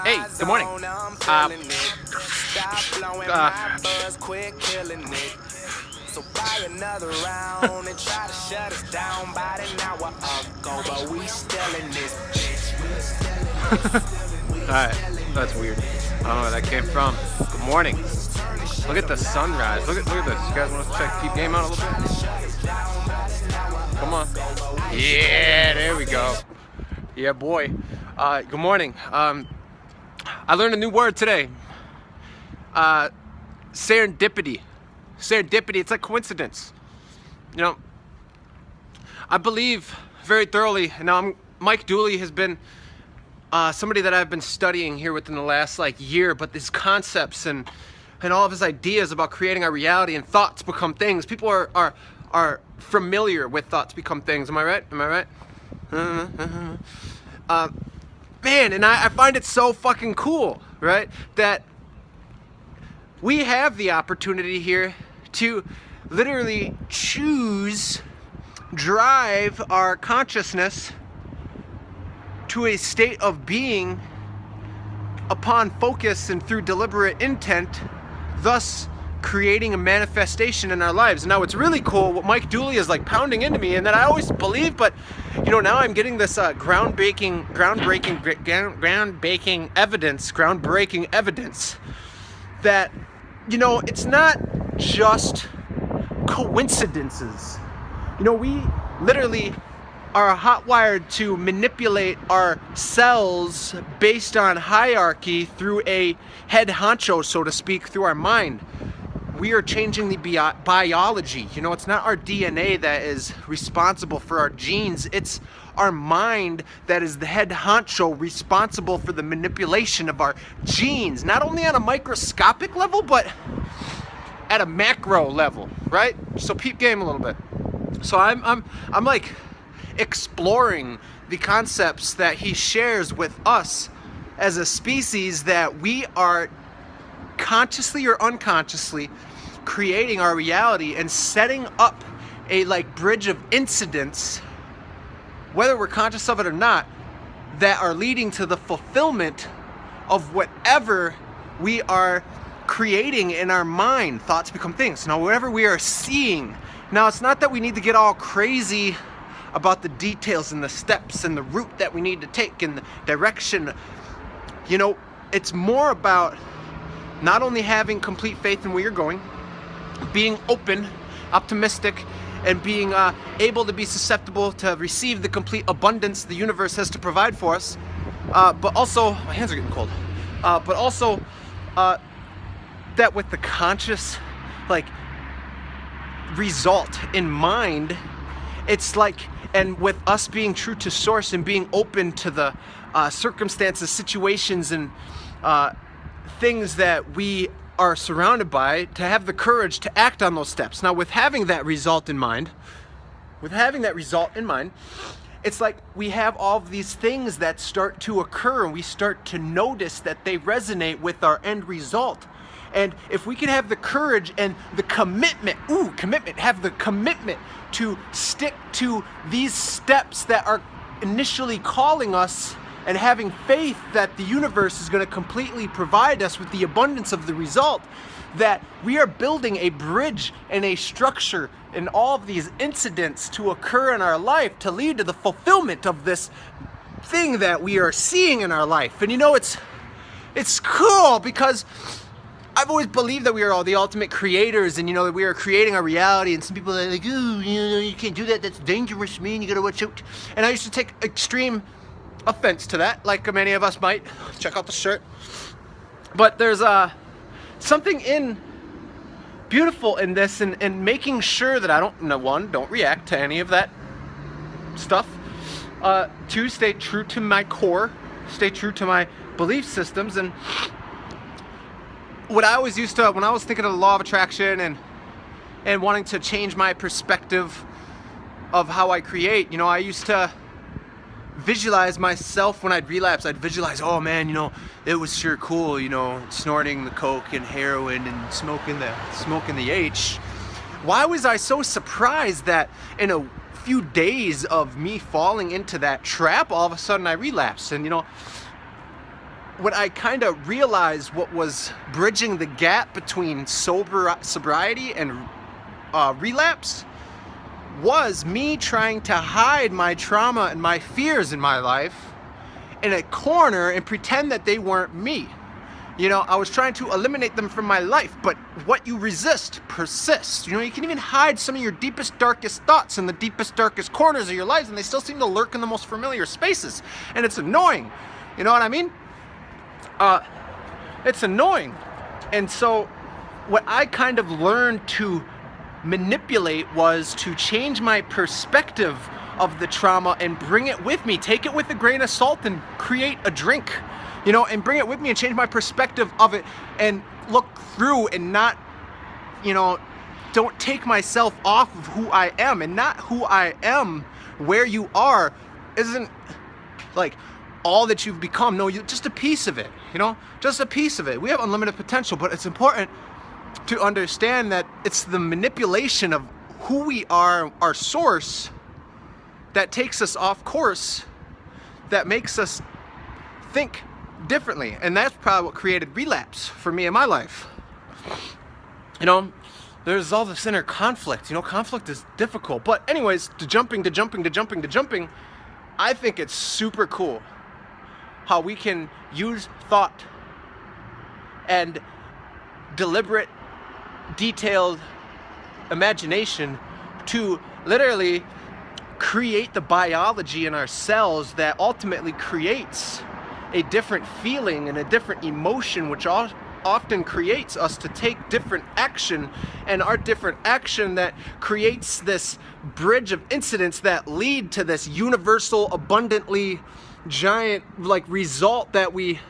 Hey, good morning. So buy another round and try to shut us down about an hour ago, but we still in this Alright, that's weird. I don't know where that came from. Good morning. Look at the sunrise. Look at this. You guys want to check Peep Game out a little bit? Come on. Yeah, there we go. Yeah, boy. Good morning. I learned a new word today. Serendipity. Serendipity, it's like coincidence. You know, I believe very thoroughly, and now Mike Dooley has been somebody that I've been studying here within the last year, but these concepts and all of his ideas about creating our reality and thoughts become things. People are familiar with thoughts become things. Am I right? Am I right? Man, and I find it so fucking cool, right? That we have the opportunity here to literally drive our consciousness to a state of being upon focus and through deliberate intent, thus creating a manifestation in our lives. Now, what's really cool, what Mike Dooley is pounding into me, and that I always believe, but now I'm getting this groundbreaking evidence that it's not just coincidences. We literally are hotwired to manipulate our cells based on hierarchy through a head honcho, so to speak, through our mind. We are changing the biology. It's not our DNA that is responsible for our genes. It's our mind that is the head honcho responsible for the manipulation of our genes, not only on a microscopic level, but at a macro level, right? So peep game a little bit. So I'm exploring the concepts that he shares with us as a species, that we are consciously or unconsciously creating our reality and setting up a bridge of incidents, whether we're conscious of it or not, that are leading to the fulfillment of whatever we are creating in our mind. Thoughts become things. Now, whatever we are seeing, now it's not that we need to get all crazy about the details and the steps and the route that we need to take and the direction. It's more about not only having complete faith in where you're going, being open, optimistic, and being able to be susceptible to receive the complete abundance the universe has to provide for us, but also, my hands are getting cold, but also that with the conscious result in mind, it's and with us being true to source and being open to the circumstances, situations, and things that we are surrounded by, to have the courage to act on those steps. Now, with having that result in mind, it's we have all of these things that start to occur, and we start to notice that they resonate with our end result. And if we can have the courage and the commitment to stick to these steps that are initially calling us, and having faith that the universe is going to completely provide us with the abundance of the result, that we are building a bridge and a structure and all of these incidents to occur in our life to lead to the fulfillment of this thing that we are seeing in our life. And it's cool, because I've always believed that we are all the ultimate creators, and that we are creating our reality. And some people are like, "Oh, you can't do that. That's dangerous, man. You gotta watch out." And I used to take extreme offense to that, like many of us might. Check out the shirt. But there's something beautiful in this, and making sure that I don't react to any of that stuff. Two, stay true to my core, stay true to my belief systems. And what I always used to, when I was thinking of the law of attraction and wanting to change my perspective of how I create, I used to visualize myself when I'd relapse. I'd visualize, oh man, it was sure cool, snorting the coke and heroin and smoking the H. Why was I so surprised that in a few days of me falling into that trap, all of a sudden I relapsed? And what I kind of realized what was bridging the gap between sobriety and relapse was me trying to hide my trauma and my fears in my life in a corner and pretend that they weren't me. You know, I was trying to eliminate them from my life, but what you resist persists. You know, you can even hide some of your deepest, darkest thoughts in the deepest, darkest corners of your lives, and they still seem to lurk in the most familiar spaces. And it's annoying. You know what I mean? It's annoying. And so what I kind of learned to manipulate was to change my perspective of the trauma and bring it with me, take it with a grain of salt and create a drink, you know, and bring it with me and change my perspective of it and look through and not, you know, don't take myself off of who I am. And not who I am where you are isn't like all that you've become. No, just a piece of it, you know, just a piece of it. We have unlimited potential, but it's important to understand that it's the manipulation of who we are, our source, that takes us off course, that makes us think differently. And that's probably what created relapse for me in my life. You know, there's all this inner conflict. You know, conflict is difficult. But anyways, to jumping, I think it's super cool how we can use thought and deliberate, detailed imagination to literally create the biology in our cells that ultimately creates a different feeling and a different emotion, which often creates us to take different action, and our different action that creates this bridge of incidents that lead to this universal, abundantly giant like result that we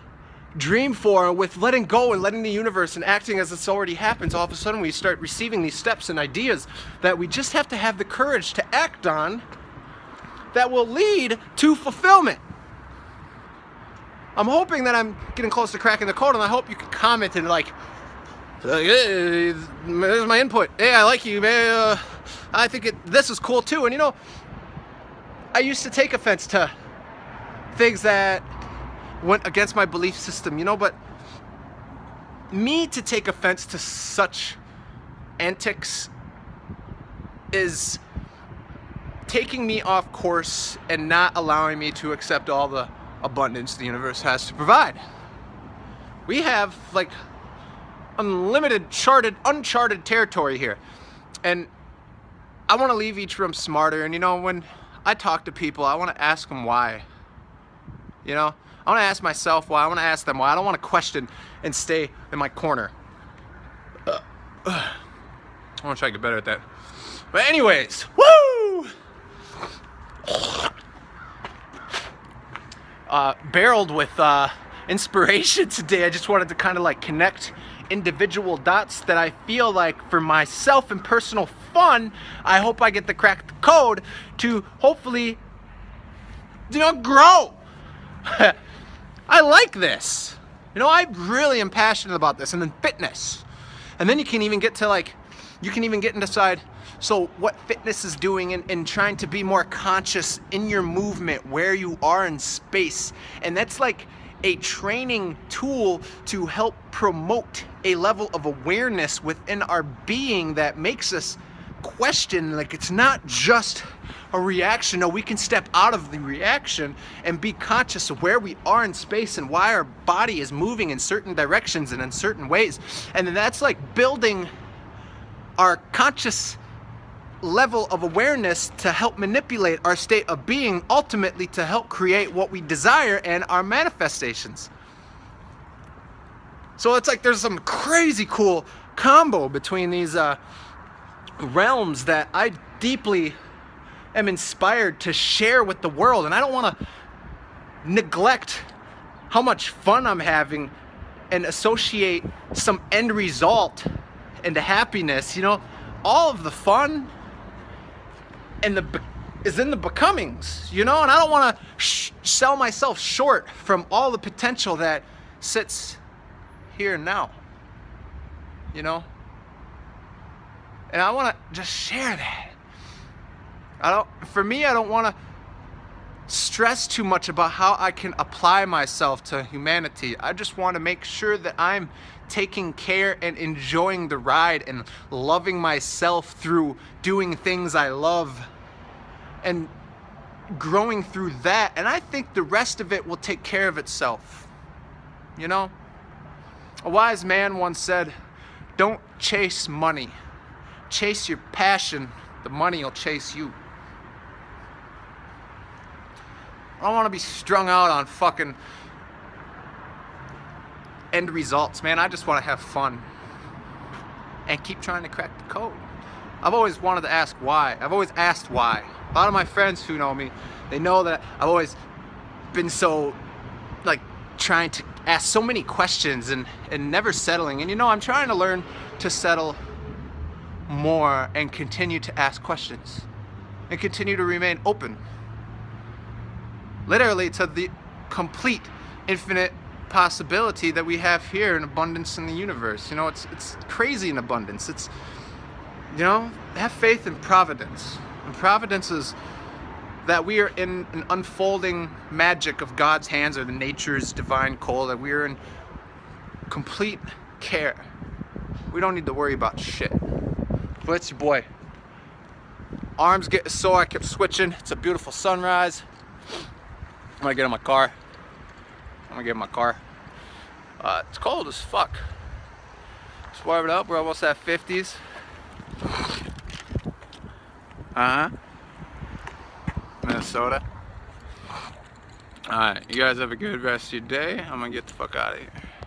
dream for. With letting go and letting the universe and acting as it's already happens, all of a sudden we start receiving these steps and ideas that we just have to have the courage to act on, that will lead to fulfillment. I'm hoping that I'm getting close to cracking the code, and I hope you can comment and like, hey, there's my input. Hey, I like you, man. I think this is cool too. And you know, I used to take offense to things that went against my belief system, you know, but me to take offense to such antics is taking me off course and not allowing me to accept all the abundance the universe has to provide. We have like unlimited, uncharted territory here. And I want to leave each room smarter. And you know, when I talk to people, I want to ask them why. You know, I want to ask myself why. I want to ask them why. I don't want to question and stay in my corner. I want to try to get better at that. But anyways, woo! Barreled with inspiration today. I just wanted to kind of like connect individual dots that I feel like for myself and personal fun, I hope I get to crack the code to hopefully, you know, grow. I like this. You know, I really am passionate about this. And then fitness. And then you can even get to like, you can even get and decide, so what fitness is doing and trying to be more conscious in your movement, where you are in space. And that's like a training tool to help promote a level of awareness within our being that makes us question, like it's not just a reaction. No, we can step out of the reaction and be conscious of where we are in space and why our body is moving in certain directions and in certain ways. And then that's like building our conscious level of awareness to help manipulate our state of being, ultimately to help create what we desire and our manifestations. So it's like there's some crazy cool combo between these realms that I deeply am inspired to share with the world. And I don't want to neglect how much fun I'm having and associate some end result into happiness. You know, all of the fun and is in the becomings, you know, and I don't want to sell myself short from all the potential that sits here and now, you know, and I want to just share that. For me, I don't want to stress too much about how I can apply myself to humanity. I just want to make sure that I'm taking care and enjoying the ride and loving myself through doing things I love and growing through that. And I think the rest of it will take care of itself. You know? A wise man once said, don't chase money. Chase your passion. The money will chase you. I don't want to be strung out on fucking end results, man. I just want to have fun and keep trying to crack the code. I've always wanted to ask why. I've always asked why. A lot of my friends who know me, they know that I've always been so, like, trying to ask so many questions and never settling. And you know, I'm trying to learn to settle more and continue to ask questions and continue to remain open. Literally to the complete infinite possibility that we have here in abundance in the universe. You know, it's crazy in abundance. It's, you know, have faith in providence. And providence is that we are in an unfolding magic of God's hands, or the nature's divine call, that we are in complete care. We don't need to worry about shit. But it's your boy. Arms getting sore, I kept switching. It's a beautiful sunrise. I'm gonna get in my car. It's cold as fuck. Just warm it up. We're almost at 50s. Minnesota. Alright, you guys have a good rest of your day. I'm gonna get the fuck out of here.